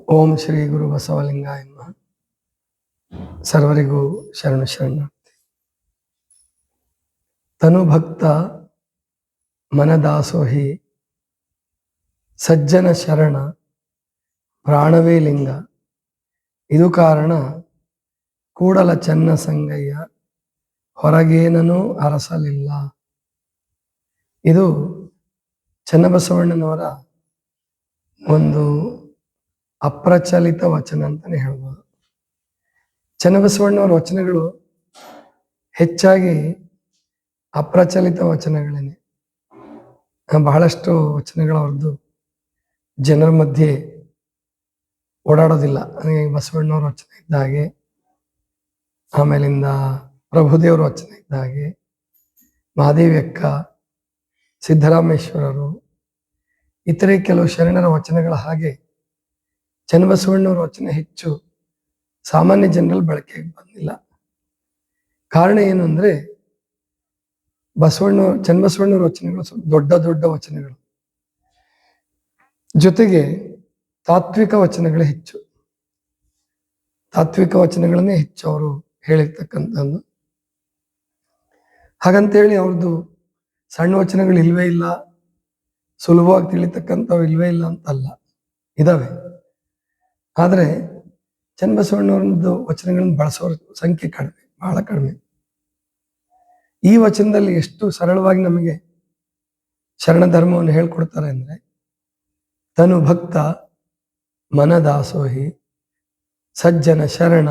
ಓಂ ಶ್ರೀ ಗುರು ಬಸವಲಿಂಗಾಯ ನಮಃ. ಸರ್ವರಿಗೂ ಶರಣು ಶರಣಾರ್ಥಿ. ತನು ಭಕ್ತ ಮನದಾಸೋಹಿ ಸಜ್ಜನ ಶರಣ ಪ್ರಾಣವೇ ಲಿಂಗ. ಇದು ಕಾರಣ ಕೂಡಲ ಚೆನ್ನ ಸಂಗಯ್ಯ ಹೊರಗೇನೂ ಅರಸಲಿಲ್ಲ. ಇದು ಚನ್ನಬಸವಣ್ಣನವರ ಒಂದು ಅಪ್ರಚಲಿತ ವಚನ ಅಂತಾನೆ ಹೇಳ್ಬೋದು. ಚನ್ನಬಸವಣ್ಣವರ ವಚನಗಳು ಹೆಚ್ಚಾಗಿ ಅಪ್ರಚಲಿತ ವಚನಗಳೇನೆ. ಬಹಳಷ್ಟು ವಚನಗಳು ಅವ್ರದ್ದು ಜನರ ಮಧ್ಯೆ ಓಡಾಡೋದಿಲ್ಲ. ಬಸವಣ್ಣವ್ರ ವಚನ ಇದ್ದ ಹಾಗೆ, ಆಮೇಲಿಂದ ಪ್ರಭುದೇವ್ರ ವಚನ ಇದ್ದ ಹಾಗೆ, ಮಹಾದೇವಿ ಅಕ್ಕ, ಸಿದ್ದರಾಮೇಶ್ವರರು, ಇತರೆ ಕೆಲವು ಶರಣರ ವಚನಗಳ ಹಾಗೆ ಚನ್ನಬಸವಣ್ಣವ್ರ ವಚನ ಹೆಚ್ಚು ಸಾಮಾನ್ಯ ಜನರಲ್ಲಿ ಬಳಕೆಗೆ ಬಂದಿಲ್ಲ. ಕಾರಣ ಏನು ಅಂದ್ರೆ, ಚನ್ನಬಸವಣ್ಣವ್ರ ವಚನಗಳು ಸ್ವಲ್ಪ ದೊಡ್ಡ ದೊಡ್ಡ ವಚನಗಳು, ಜೊತೆಗೆ ತಾತ್ವಿಕ ವಚನಗಳೇ ಹೆಚ್ಚು. ತಾತ್ವಿಕ ವಚನಗಳನ್ನೇ ಹೆಚ್ಚು ಅವರು ಹೇಳಿರ್ತಕ್ಕಂಥದ್ದು. ಹಾಗಂತೇಳಿ ಅವ್ರದ್ದು ಸಣ್ಣ ವಚನಗಳು ಇಲ್ವೇ ಇಲ್ಲ, ಸುಲಭವಾಗಿ ತಿಳಿತಕ್ಕಂಥವು ಇಲ್ವೇ ಇಲ್ಲ ಅಂತಲ್ಲ, ಇದಾವೆ. ಆದರೆ ಚನ್ನಬಸವಣ್ಣವ್ರದ್ದು ವಚನಗಳನ್ನು ಬಳಸೋರ ಸಂಖ್ಯೆ ಕಡಿಮೆ, ಬಹಳ ಕಡಿಮೆ. ಈ ವಚನದಲ್ಲಿ ಎಷ್ಟು ಸರಳವಾಗಿ ನಮಗೆ ಶರಣ ಧರ್ಮವನ್ನು ಹೇಳ್ಕೊಡ್ತಾರೆ ಅಂದ್ರೆ, ತನು ಭಕ್ತ ಮನದಾಸೋಹಿ ಸಜ್ಜನ ಶರಣ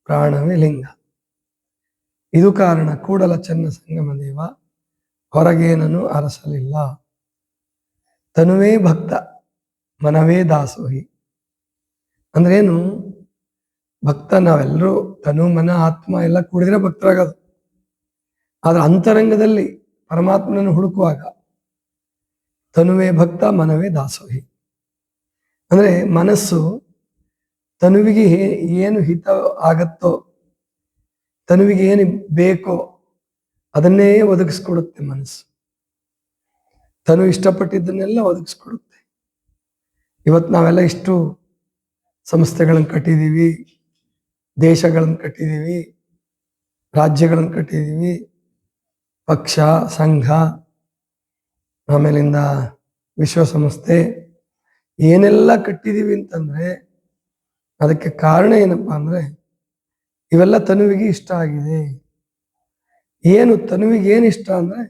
ಪ್ರಾಣವೇ ಲಿಂಗ. ಇದು ಕಾರಣ ಕೂಡಲ ಚೆನ್ನ ಸಂಗಮ ದೇವ ಹೊರಗೇನೂ ಅರಸಲಿಲ್ಲ. ತನುವೇ ಭಕ್ತ ಮನವೇ ದಾಸೋಹಿ ಅಂದ್ರೆ ಏನು? ಭಕ್ತ ನಾವೆಲ್ಲರೂ ತನು ಮನ ಆತ್ಮ ಎಲ್ಲ ಕೂಡಿದ್ರೆ ಭಕ್ತರಾಗೋದು. ಆದ್ರೆ ಅಂತರಂಗದಲ್ಲಿ ಪರಮಾತ್ಮನನ್ನು ಹುಡುಕುವಾಗ ತನುವೇ ಭಕ್ತ ಮನವೇ ದಾಸೋಹಿ ಅಂದ್ರೆ, ಮನಸ್ಸು ತನುವಿಗೆ ಏನು ಹಿತ ಆಗತ್ತೋ, ತನುವಿಗೆ ಏನು ಬೇಕೋ ಅದನ್ನೇ ಒದಗಿಸ್ಕೊಡುತ್ತೆ ಮನಸ್ಸು. ತನು ಇಷ್ಟಪಟ್ಟಿದ್ದನ್ನೆಲ್ಲ ಒದಗಿಸ್ಕೊಡುತ್ತೆ. ಇವತ್ತು ನಾವೆಲ್ಲ ಇಷ್ಟು ಸಂಸ್ಥೆಗಳನ್ನು ಕಟ್ಟಿದ್ದೀವಿ, ದೇಶಗಳನ್ನು ಕಟ್ಟಿದ್ದೀವಿ, ರಾಜ್ಯಗಳನ್ನು ಕಟ್ಟಿದ್ದೀವಿ, ಪಕ್ಷ, ಸಂಘ, ಆಮೇಲಿಂದ ವಿಶ್ವಸಂಸ್ಥೆ, ಏನೆಲ್ಲ ಕಟ್ಟಿದ್ದೀವಿ ಅಂತಂದ್ರೆ ಅದಕ್ಕೆ ಕಾರಣ ಏನಪ್ಪಾ ಅಂದ್ರೆ, ಇವೆಲ್ಲ ತನುವಿಗೆ ಇಷ್ಟ ಆಗಿದೆ. ಏನು ತನುವಿಗೆ ಏನು ಇಷ್ಟ ಅಂದ್ರೆ,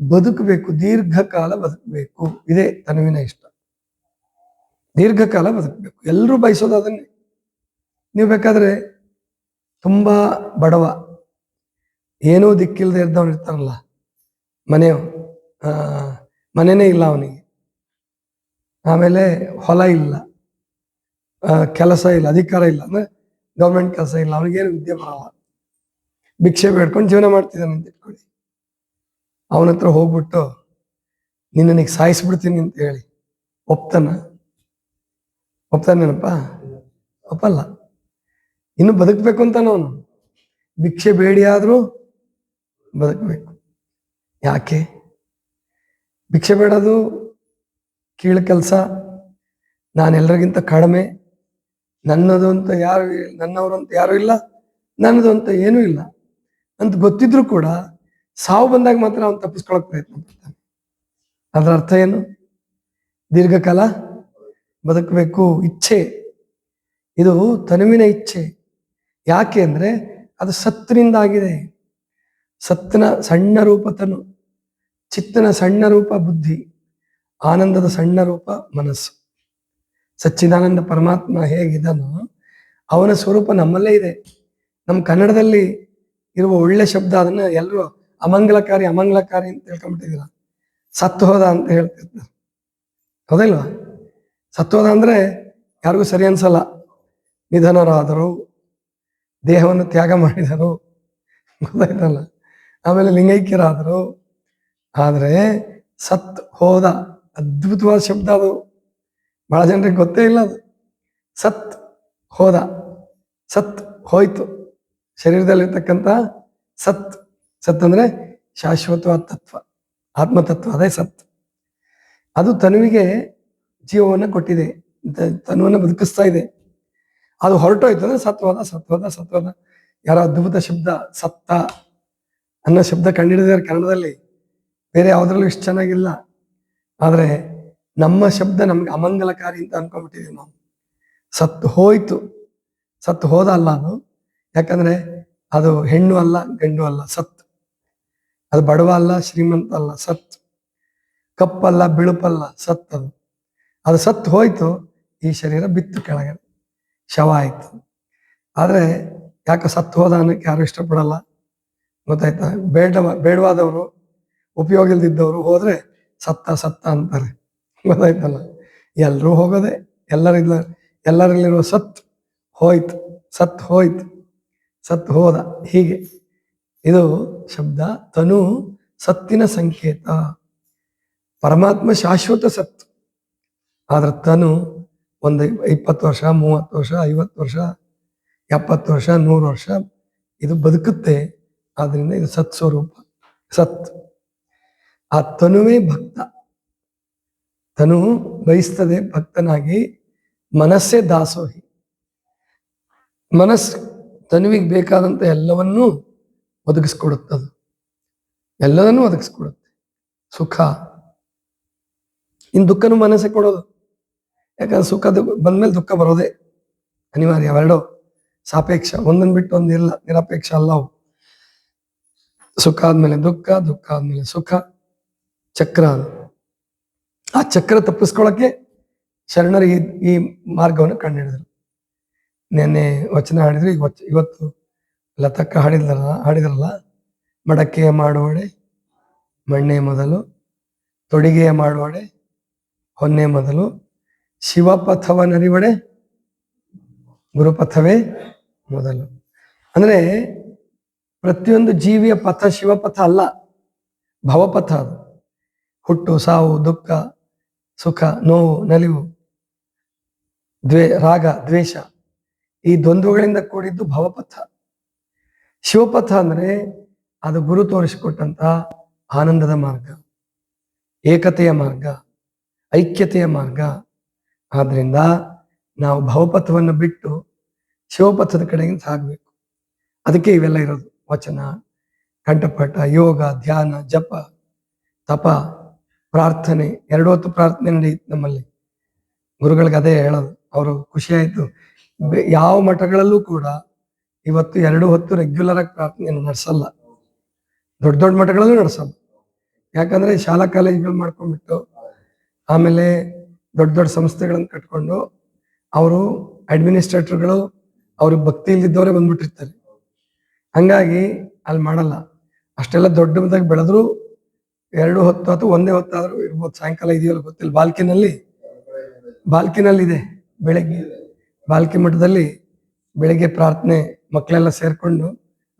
ಬದುಕಬೇಕು, ದೀರ್ಘಕಾಲ ಬದುಕಬೇಕು, ಇದೇ ತನುವಿನ ಇಷ್ಟ. ದೀರ್ಘಕಾಲ ಬದುಕಬೇಕು, ಎಲ್ಲರೂ ಬಯಸೋದು ಅದನ್ನೇ. ನೀವು ಬೇಕಾದ್ರೆ ತುಂಬಾ ಬಡವ, ಏನೂ ದಿಕ್ಕಿಲ್ಲದೆ ಇದ್ದವನು ಇರ್ತಾರಲ್ಲ, ಮನೆನೇ ಇಲ್ಲ ಅವನಿಗೆ, ಆಮೇಲೆ ಹೊಲ ಇಲ್ಲ, ಕೆಲಸ ಇಲ್ಲ, ಅಧಿಕಾರ ಇಲ್ಲ, ಅಂದ್ರೆ ಗೌರ್ಮೆಂಟ್ ಕೆಲಸ ಇಲ್ಲ, ಅವನಿಗೇನು ವಿದ್ಯೆ ಬರಲ್ಲ, ಭಿಕ್ಷೆ ಬೇಡ್ಕೊಂಡು ಜೀವನ ಮಾಡ್ತಿದ್ದಾನೆ ಅಂತ ಇಟ್ಕೊಳ್ಳಿ. ಅವನ ಹತ್ರ ಹೋಗ್ಬಿಟ್ಟು ನಿನ್ನನಿಗೆ ಸಾಯಿಸ್ಬಿಡ್ತೀನಿ ಅಂತ ಹೇಳಿ ಒಪ್ತಾನೇನಪ್ಪ? ಒಪ್ಪಲ್ಲ. ಇನ್ನು ಬದುಕಬೇಕು ಅಂತಾನ ಅವನು. ಭಿಕ್ಷೆ ಬೇಡಿ ಆದ್ರೂ ಬದುಕಬೇಕು. ಯಾಕೆ? ಭಿಕ್ಷೆ ಬೇಡೋದು ಕೀಳು ಕೆಲಸ, ನಾನೆಲ್ಲರಿಗಿಂತ ಕಡಿಮೆ, ನನ್ನದು ಅಂತ ನನ್ನವರು ಅಂತ ಯಾರು ಇಲ್ಲ, ನನ್ನದು ಅಂತ ಏನೂ ಇಲ್ಲ ಅಂತ ಗೊತ್ತಿದ್ರು ಕೂಡ ಸಾವು ಬಂದಾಗ ಮಾತ್ರ ಅವನು ತಪ್ಪಿಸ್ಕೊಳಕ್ ಪ್ರಯತ್ನ ಪಡ್ತಾನೆ. ಅದರ ಅರ್ಥ ಏನು? ದೀರ್ಘಕಾಲ ಬದುಕಬೇಕು, ಇಚ್ಛೆ. ಇದು ತನುವಿನ ಇಚ್ಛೆ. ಯಾಕೆ ಅಂದ್ರೆ ಅದು ಸತ್ತಿನಿಂದ ಆಗಿದೆ. ಸತ್ತಿನ ಸಣ್ಣ ರೂಪ ತನು, ಚಿತ್ತನ ಸಣ್ಣ ರೂಪ ಬುದ್ಧಿ, ಆನಂದದ ಸಣ್ಣ ರೂಪ ಮನಸ್ಸು. ಸಚ್ಚಿದಾನಂದ ಪರಮಾತ್ಮ ಹೇಗಿದ್ದಾನೋ ಅವನ ಸ್ವರೂಪ ನಮ್ಮಲ್ಲೇ ಇದೆ. ನಮ್ಮ ಕನ್ನಡದಲ್ಲಿ ಇರುವ ಒಳ್ಳೆ ಶಬ್ದ, ಅದನ್ನ ಎಲ್ಲರೂ ಅಮಂಗಲಕಾರಿ ಅಂತ ತಿಳ್ಕೊಂಡ್ಬಿಟ್ಟಿದ್ದೀರ. ಸತ್ತು ಹೋದ ಅಂತ ಹೇಳ್ತಿರ್ತಾರೆ, ಹೌದಲ್ವಾ? ಸತ್ತು ಹೋದ ಅಂದ್ರೆ ಯಾರಿಗೂ ಸರಿ ಅನ್ಸಲ್ಲ. ನಿಧನರಾದರು, ದೇಹವನ್ನು ತ್ಯಾಗ ಮಾಡಿದರು, ಗೊತ್ತಾಯ್ತಲ್ಲ. ಆಮೇಲೆ ಲಿಂಗೈಕ್ಯರಾದರು. ಆದ್ರೆ ಸತ್ ಹೋದ ಅದ್ಭುತವಾದ ಶಬ್ದ ಅದು, ಬಹಳ ಜನರಿಗೆ ಗೊತ್ತೇ ಇಲ್ಲ ಅದು. ಸತ್ ಹೋದ, ಸತ್ ಹೋಯ್ತು, ಶರೀರದಲ್ಲಿರ್ತಕ್ಕಂಥ ಸತ್ ಅಂದ್ರೆ ಶಾಶ್ವತವಾದ ತತ್ವ, ಆತ್ಮತತ್ವ, ಅದೇ ಸತ್. ಅದು ತನುವಿಗೆ ಜೀವವನ್ನು ಕೊಟ್ಟಿದೆ. ತನುವನ್ನು ಬದುಕಿಸ್ತಾ ಇದೆ. ಅದು ಹೊರಟೋಯ್ತು ಅಂದ್ರೆ ಸತ್ವದ ಯಾರೋ ಅದ್ಭುತ ಶಬ್ದ ಸತ್ತ ಅನ್ನೋ ಶಬ್ದ ಕಂಡಿಡಿದಾರೆ ಕನ್ನಡದಲ್ಲಿ, ಬೇರೆ ಯಾವ್ದ್ರಲ್ಲೂ ಇಷ್ಟು ಚೆನ್ನಾಗಿಲ್ಲ. ಆದ್ರೆ ನಮ್ಮ ಶಬ್ದ ನಮ್ಗೆ ಅಮಂಗಲಕಾರಿ ಅಂತ ಅನ್ಕೊಂಡ್ಬಿಟ್ಟಿದೀವಿ ನಾವು. ಸತ್ತು ಹೋಯ್ತು, ಸತ್ತು ಹೋದ ಅಲ್ಲ ಅದು, ಯಾಕಂದ್ರೆ ಅದು ಹೆಣ್ಣು ಅಲ್ಲ ಗಂಡು ಅಲ್ಲ, ಸತ್. ಅದು ಬಡವ ಅಲ್ಲ ಶ್ರೀಮಂತ ಅಲ್ಲ, ಸತ್. ಕಪ್ಪಲ್ಲ ಬಿಳುಪಲ್ಲ, ಸತ್. ಅದು ಸತ್ತು ಹೋಯ್ತು, ಈ ಶರೀರ ಬಿತ್ತು ಕೆಳಗಡೆ, ಶವ ಆಯ್ತು. ಆದ್ರೆ ಯಾಕೆ ಸತ್ತು ಹೋದ ಅನ್ನಕ್ಕೆ ಯಾರು ಇಷ್ಟಪಡಲ್ಲ, ಗೊತ್ತಾಯ್ತಾ? ಬೇಡವಾದವರು, ಉಪಯೋಗ ಇಲ್ದಿದ್ದವರು ಹೋದ್ರೆ ಸತ್ತ ಅಂತಾರೆ, ಗೊತ್ತಾಯ್ತಲ್ಲ? ಎಲ್ರೂ ಹೋಗೋದೆ, ಎಲ್ಲರಲ್ಲಿರುವ ಸತ್ ಹೋಯ್ತು, ಸತ್ತು ಹೋದ. ಹೀಗೆ ಇದು ಶಬ್ದ. ತನು ಸತ್ತಿನ ಸಂಕೇತ. ಪರಮಾತ್ಮ ಶಾಶ್ವತ ಸತ್ತು, ಆದ್ರೆ ತನು ಒಂದು 20 ವರ್ಷ 30 ವರ್ಷ 50 ವರ್ಷ 70 ವರ್ಷ 100 ವರ್ಷ ಇದು ಬದುಕುತ್ತೆ. ಆದ್ರಿಂದ ಇದು ಸತ್ ಸ್ವರೂಪ, ಸತ್. ಆ ತನುವೇ ಭಕ್ತ. ತನು ಬಯಸ್ತದೆ ಭಕ್ತನಾಗಿ, ಮನಸ್ಸೇ ದಾಸೋಹಿ. ಮನಸ್ಸು ತನುವಿಗೆ ಬೇಕಾದಂತ ಎಲ್ಲವನ್ನೂ ಒದಗಿಸ್ಕೊಡುತ್ತದು, ಎಲ್ಲವನ್ನೂ ಒದಗಿಸ್ಕೊಡುತ್ತೆ. ಸುಖ, ಇನ್ನು ದುಃಖನೂ ಮನಸ್ಸೇ ಕೊಡೋದು. ಯಾಕಂದ್ರೆ ಸುಖ ಬಂದ್ಮೇಲೆ ದುಃಖ ಬರೋದೇ ಅನಿವಾರ್ಯ. ಅವೆರಡೋ ಸಾಪೇಕ್ಷ, ಒಂದನ್ನು ಬಿಟ್ಟು ಒಂದಿಲ್ಲ, ನಿರಪೇಕ್ಷ ಅಲ್ಲ ಅವು. ಸುಖ ಆದ್ಮೇಲೆ ದುಃಖ, ದುಃಖ ಆದ್ಮೇಲೆ ಸುಖ, ಚಕ್ರ ಅದು. ಆ ಚಕ್ರ ತಪ್ಪಿಸ್ಕೊಳಕ್ಕೆ ಶರಣರು ಈ ಮಾರ್ಗವನ್ನು ಕಂಡುಹಿಡಿದ್ರು. ನೆನ್ನೆ ವಚನ ಹಾಡಿದ್ರು, ಇವತ್ತು ಲತಕ್ಕ ಹಾಡಿದ್ರಲ್ಲ, ಮಡಕೆಯ ಮಾಡುವಡೆ ಮಣ್ಣೆ ಮೊದಲು, ತೊಡಿಗೆಯ ಮಾಡುವಡೆ ಹೊನ್ನೆ ಮೊದಲು, ಶಿವಪಥವನರಿವಡೆ ಗುರುಪಥವೇ ಮೊದಲು. ಅಂದ್ರೆ ಪ್ರತಿಯೊಂದು ಜೀವಿಯ ಪಥ ಶಿವಪಥ ಅಲ್ಲ, ಭವಪಥ ಅದು. ಹುಟ್ಟು, ಸಾವು, ದುಃಖ, ಸುಖ, ನೋವು, ನಲಿವು, ರಾಗ, ದ್ವೇಷ, ಈ ದ್ವಂದ್ವಗಳಿಂದ ಕೂಡಿದ್ದು ಭವಪಥ. ಶಿವಪಥ ಅಂದ್ರೆ ಅದು ಗುರು ತೋರಿಸಿಕೊಟ್ಟಂತ ಆನಂದದ ಮಾರ್ಗ, ಏಕತೆಯ ಮಾರ್ಗ, ಐಕ್ಯತೆಯ ಮಾರ್ಗ. ಆದ್ರಿಂದ ನಾವು ಭವಪಥವನ್ನು ಬಿಟ್ಟು ಶಿವಪಥದ ಕಡೆಗೆ ಸಾಗಬೇಕು. ಅದಕ್ಕೆ ಇವೆಲ್ಲ ಇರೋದು, ವಚನ, ಕಂಠಪಾಠ, ಯೋಗ, ಧ್ಯಾನ, ಜಪ, ತಪ, ಪ್ರಾರ್ಥನೆ. 2 ಹೊತ್ತು ಪ್ರಾರ್ಥನೆ ನಡೆಯುತ್ತೆ ನಮ್ಮಲ್ಲಿ. ಗುರುಗಳಿಗೆ ಅದೇ ಹೇಳೋದು, ಅವರು ಖುಷಿ ಆಯ್ತು. ಯಾವ ಮಠಗಳಲ್ಲೂ ಕೂಡ ಇವತ್ತು 2 ಹೊತ್ತು ರೆಗ್ಯುಲರ್ ಆಗಿ ಪ್ರಾರ್ಥನೆಯನ್ನು ನಡೆಸಲ್ಲ, ದೊಡ್ಡ ಮಠಗಳಲ್ಲೂ ನಡೆಸಲ್ಲ. ಯಾಕಂದ್ರೆ ಶಾಲಾ ಕಾಲೇಜುಗಳು ಮಾಡ್ಕೊಂಡ್ಬಿಟ್ಟು, ಆಮೇಲೆ ದೊಡ್ಡ ಸಂಸ್ಥೆಗಳನ್ನು ಕಟ್ಕೊಂಡು, ಅವರು ಅಡ್ಮಿನಿಸ್ಟ್ರೇಟರ್ಗಳು ಅವ್ರಿಗೆ ಭಕ್ತಿ ಇಲ್ದಿದ್ದವರೇ ಬಂದ್ಬಿಟ್ಟಿರ್ತಾರೆ. ಹಂಗಾಗಿ ಅಲ್ಲಿ ಮಾಡಲ್ಲ. ಅಷ್ಟೆಲ್ಲ ದೊಡ್ಡದಾಗಿ ಬೆಳೆದ್ರು 2 ಹೊತ್ತು ಅಥವಾ ಒಂದೇ ಹೊತ್ತಾದ್ರೂ ಇರ್ಬೋದು. ಸಾಯಂಕಾಲ ಇದೆಯಲ್ಲ ಗೊತ್ತಿಲ್ಲ, ಬಾಲ್ಕಿನಲ್ಲಿ ಇದೆ. ಬೆಳಗ್ಗೆ ಬಾಲ್ಕಿ ಮಠದಲ್ಲಿ ಬೆಳಿಗ್ಗೆ ಪ್ರಾರ್ಥನೆ ಮಕ್ಕಳೆಲ್ಲ ಸೇರ್ಕೊಂಡು,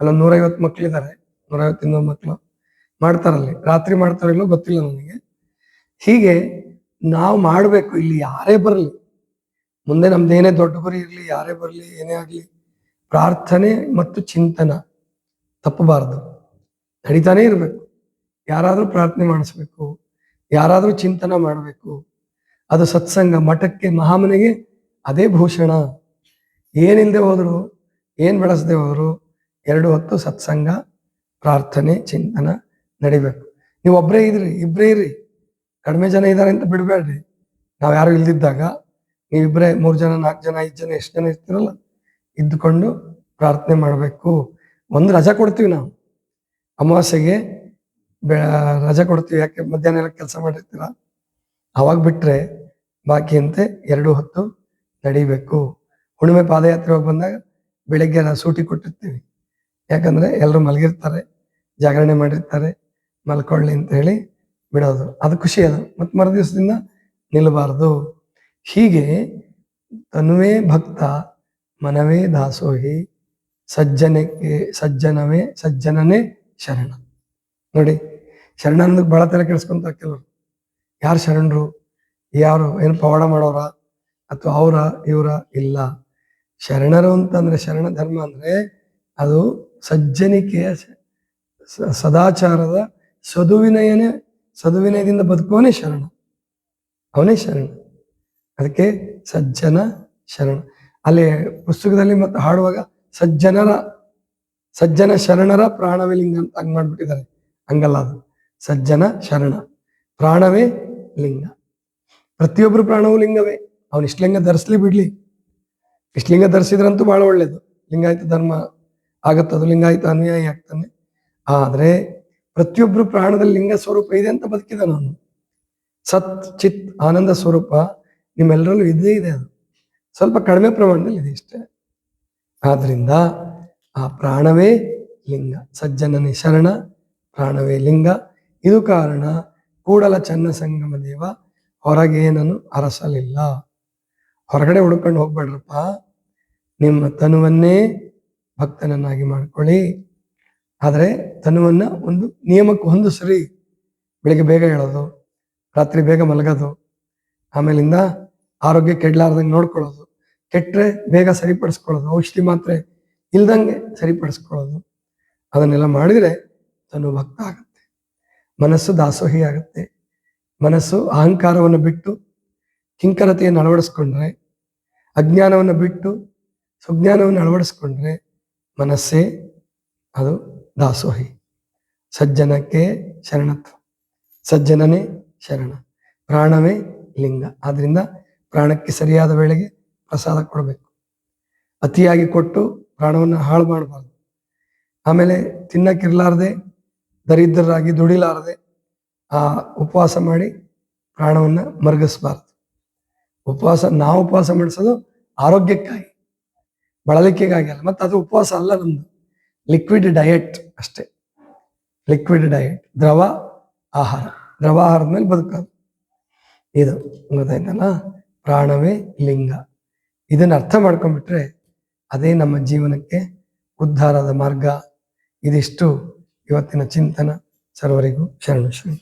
ಅಲ್ಲೊಂದು 150 ಮಕ್ಕಳಿದ್ದಾರೆ, 150 ಮಕ್ಕಳು ಮಾಡ್ತಾರಲ್ಲಿ. ರಾತ್ರಿ ಮಾಡ್ತಾರಿಲ್ಲೋ ಗೊತ್ತಿಲ್ಲ ನನಗೆ. ಹೀಗೆ ನಾವು ಮಾಡಬೇಕು. ಇಲ್ಲಿ ಯಾರೇ ಬರಲಿ, ಮುಂದೆ ನಮ್ದೇನೇ ದೊಡ್ಡ ಗುರಿ ಇರಲಿ, ಯಾರೇ ಬರಲಿ, ಏನೇ ಆಗಲಿ, ಪ್ರಾರ್ಥನೆ ಮತ್ತು ಚಿಂತನ ತಪ್ಪಬಾರದು, ನಡೀತಾನೆ ಇರಬೇಕು. ಯಾರಾದ್ರೂ ಪ್ರಾರ್ಥನೆ ಮಾಡಿಸ್ಬೇಕು, ಯಾರಾದ್ರೂ ಚಿಂತನ ಮಾಡಬೇಕು. ಅದು ಸತ್ಸಂಗ. ಮಠಕ್ಕೆ, ಮಹಾಮನೆಗೆ ಅದೇ ಭೂಷಣ. ಏನಿಲ್ಲದೆ ಹೋದ್ರು, ಏನ್ ಬೆಳೆಸದೆ ಹೋದ್ರು, 2 ಹೊತ್ತು ಸತ್ಸಂಗ, ಪ್ರಾರ್ಥನೆ, ಚಿಂತನ ನಡಿಬೇಕು. ನೀವು ಒಬ್ಬರೇ ಇದ್ರಿ, ಇಬ್ಬರೇ ಇರ್ರಿ. ಕಡಿಮೆ ಜನ ಇದ್ದಾರೆ ಅಂತ ಬಿಡಬೇಡ್ರಿ. ನಾವು ಯಾರು ಇಲ್ದಿದ್ದಾಗ ನೀವಿಬ್ಬರೇ 3 ಜನ 4 ಜನ 5 ಜನ ಎಷ್ಟು ಜನ ಇರ್ತೀರಲ್ಲ, ಇದ್ದುಕೊಂಡು ಪ್ರಾರ್ಥನೆ ಮಾಡಬೇಕು. ಒಂದು ರಜಾ ಕೊಡ್ತೀವಿ ನಾವು, ಅಮಾವಾಸ್ಯೆಗೆ ರಜಾ ಕೊಡ್ತೀವಿ. ಯಾಕೆ? ಮಧ್ಯಾಹ್ನ ಎಲ್ಲ ಕೆಲಸ ಮಾಡಿರ್ತೀರ, ಅವಾಗ ಬಿಟ್ರೆ ಬಾಕಿಯಂತೆ 2 ಹೊತ್ತು ನಡಿಬೇಕು. ಹುಣ್ಣಿಮೆ ಪಾದಯಾತ್ರೆ ಹೋಗಿ ಬಂದಾಗ ಬೆಳಿಗ್ಗೆ ನಾವು ಸೂಟಿ ಕೊಟ್ಟಿರ್ತೀವಿ. ಯಾಕಂದ್ರೆ ಎಲ್ಲರೂ ಮಲಗಿರ್ತಾರೆ, ಜಾಗರಣೆ ಮಾಡಿರ್ತಾರೆ, ಮಲ್ಕೊಳ್ಳಿ ಅಂತ ಹೇಳಿ ಬಿಡೋದು. ಅದು ಖುಷಿ. ಅದು ಮತ್ತೆ ಮರುದಿವಸದಿಂದ ನಿಲ್ಲಬಾರದು. ಹೀಗೆ ತನುವೇ ಭಕ್ತ, ಮನವೇ ದಾಸೋಹಿ, ಸಜ್ಜನನೇ ಶರಣ. ನೋಡಿ, ಶರಣ ಅನ್ನೋದಕ್ಕೆ ಬಹಳ ತರ ಕೆಡಿಸ್ಕೊಂತ ಕೆಲವರು. ಯಾರು ಶರಣರು? ಯಾರು? ಏನು ಪವಾಡ ಮಾಡೋರ ಅಥವಾ ಇವರ? ಇಲ್ಲ. ಶರಣರು ಅಂತಂದ್ರೆ, ಶರಣ ಧರ್ಮ ಅಂದ್ರೆ ಅದು ಸಜ್ಜನಿಕೆಯ, ಸದಾಚಾರದ, ಸದುವಿನಯದಿಂದ ಬದುಕುವನೇ ಶರಣ. ಅವನೇ ಶರಣ. ಅದಕ್ಕೆ ಸಜ್ಜನ ಶರಣ. ಅಲ್ಲಿ ಪುಸ್ತಕದಲ್ಲಿ ಮತ್ತು ಹಾಡುವಾಗ ಸಜ್ಜನ ಶರಣರ ಪ್ರಾಣವೇ ಲಿಂಗ ಅಂತ ಹಂಗ್ ಮಾಡ್ಬಿಟ್ಟಿದ್ದಾರೆ. ಹಂಗಲ್ಲ, ಅದು ಸಜ್ಜನ ಶರಣ, ಪ್ರಾಣವೇ ಲಿಂಗ. ಪ್ರತಿಯೊಬ್ಬರು ಪ್ರಾಣವೂ ಲಿಂಗವೇ. ಅವನು ಇಷ್ಟಲಿಂಗ ಧರಿಸ್ಲಿ ಬಿಡ್ಲಿ, ಇಷ್ಟಲಿಂಗ ಧರಿಸಿದ್ರಂತೂ ಬಹಳ ಒಳ್ಳೇದು, ಲಿಂಗಾಯತ ಧರ್ಮ ಆಗತ್ತದು, ಲಿಂಗಾಯತ ಅನುಯಾಯಿ ಆಗ್ತಾನೆ. ಆದ್ರೆ ಪ್ರತಿಯೊಬ್ರು ಪ್ರಾಣದಲ್ಲಿ ಲಿಂಗ ಸ್ವರೂಪ ಇದೆ ಅಂತ ಬದುಕಿದ ನಾನು. ಸತ್ ಚಿತ್ ಆನಂದ ಸ್ವರೂಪ ನಿಮ್ಮೆಲ್ಲರಲ್ಲೂ ಇದೇ ಇದೆ. ಅದು ಸ್ವಲ್ಪ ಕಡಿಮೆ ಪ್ರಮಾಣದಲ್ಲಿ ಇದೆ ಇಷ್ಟೇ. ಆದ್ರಿಂದ ಆ ಪ್ರಾಣವೇ ಲಿಂಗ, ಸಜ್ಜನನೇ ಶರಣ, ಪ್ರಾಣವೇ ಲಿಂಗ. ಇದು ಕಾರಣ ಕೂಡಲ ಚನ್ನ ಸಂಗಮ ದೇವ ಹೊರಗೇನನು ಅರಸಲಿಲ್ಲ. ಹೊರಗಡೆ ಹುಡ್ಕೊಂಡು ಹೋಗ್ಬೇಡ್ರಪ್ಪ, ನಿಮ್ಮ ತನುವನ್ನೇ ಭಕ್ತನನ್ನಾಗಿ ಮಾಡ್ಕೊಳ್ಳಿ. ಆದರೆ ತನುವನ್ನ ಒಂದು ನಿಯಮಕ್ಕೆ ಹೊಂದಿಸ್ರಿ. ಬೆಳಿಗ್ಗೆ ಬೇಗ ಹೇಳೋದು, ರಾತ್ರಿ ಬೇಗ ಮಲಗೋದು, ಆಮೇಲಿಂದ ಆರೋಗ್ಯ ಕೆಡ್ಲಾರ್ದಂಗೆ ನೋಡ್ಕೊಳ್ಳೋದು, ಕೆಟ್ಟರೆ ಬೇಗ ಸರಿಪಡಿಸ್ಕೊಳ್ಳೋದು, ಔಷಧಿ ಮಾತ್ರೆ ಇಲ್ದಂಗೆ ಸರಿಪಡಿಸ್ಕೊಳ್ಳೋದು, ಅದನ್ನೆಲ್ಲ ಮಾಡಿದರೆ ತನು ಭಕ್ತ ಆಗುತ್ತೆ, ಮನಸ್ಸು ದಾಸೋಹಿ ಆಗುತ್ತೆ. ಮನಸ್ಸು ಅಹಂಕಾರವನ್ನು ಬಿಟ್ಟು ಕಿಂಕರತೆಯನ್ನು ಅಳವಡಿಸ್ಕೊಂಡ್ರೆ, ಅಜ್ಞಾನವನ್ನು ಬಿಟ್ಟು ಸುಜ್ಞಾನವನ್ನು ಅಳವಡಿಸ್ಕೊಂಡ್ರೆ ಮನಸ್ಸೇ ಅದು ದಾಸೋಹಿ. ಸಜ್ಜನಕ್ಕೆ ಶರಣತ್ವ, ಸಜ್ಜನನೇ ಶರಣ, ಪ್ರಾಣವೇ ಲಿಂಗ. ಆದ್ರಿಂದ ಪ್ರಾಣಕ್ಕೆ ಸರಿಯಾದ ವೇಳೆಗೆ ಪ್ರಸಾದ ಕೊಡಬೇಕು. ಅತಿಯಾಗಿ ಕೊಟ್ಟು ಪ್ರಾಣವನ್ನು ಹಾಳು ಮಾಡಬಾರ್ದು. ಆಮೇಲೆ ತಿನ್ನಕ್ಕಿರ್ಲಾರ್ದೆ ದರಿದ್ರರಾಗಿ ದುಡಿಲಾರದೆ ಉಪವಾಸ ಮಾಡಿ ಪ್ರಾಣವನ್ನು ಮರಗಿಸ್ಬಾರ್ದು. ನಾವು ಉಪವಾಸ ಮಾಡಿಸೋದು ಆರೋಗ್ಯಕ್ಕಾಗಿ, ಬಳಲಿಕೆಗಾಗಿ ಅಲ್ಲ. ಮತ್ತು ಅದು ಉಪವಾಸ ಅಲ್ಲ, ನಮ್ದು ಲಿಕ್ವಿಡ್ ಡಯಟ್ ಅಷ್ಟೇ. ಲಿಕ್ವಿಡ್ ಡಯಟ್, ದ್ರವ ಆಹಾರದ ಮೇಲೆ ಬದುಕೋದು. ಇದು ಗೊತ್ತಾಯ್ತಲ್ಲ, ಪ್ರಾಣವೇ ಲಿಂಗ. ಇದನ್ನು ಅರ್ಥ ಮಾಡ್ಕೊಂಡ್ಬಿಟ್ರೆ ಅದೇ ನಮ್ಮ ಜೀವನಕ್ಕೆ ಉದ್ಧಾರದ ಮಾರ್ಗ. ಇದಿಷ್ಟು ಇವತ್ತಿನ ಚಿಂತನ. ಸರ್ವರಿಗೂ ಶರಣು ಶರಣ.